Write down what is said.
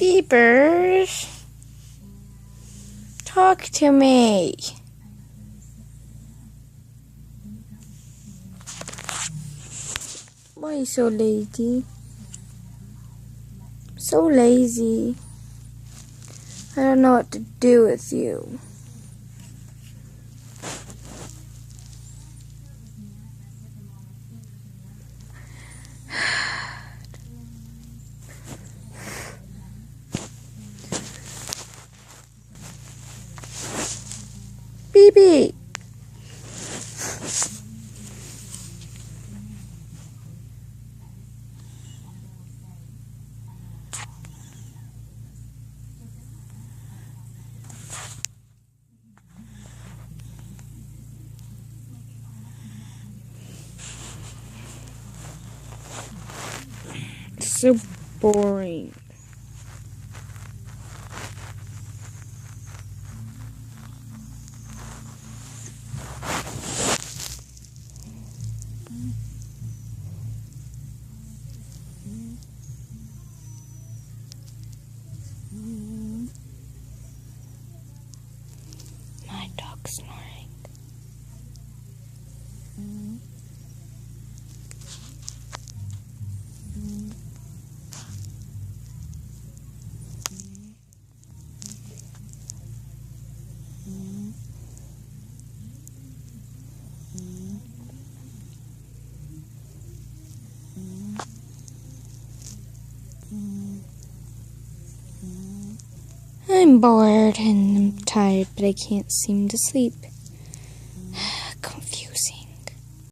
Peepers, talk to me. Why are you so lazy? So lazy. I don't know what to do with you. Beep. So boring. My dog's snoring. I'm bored and I'm tired, but I can't seem to sleep.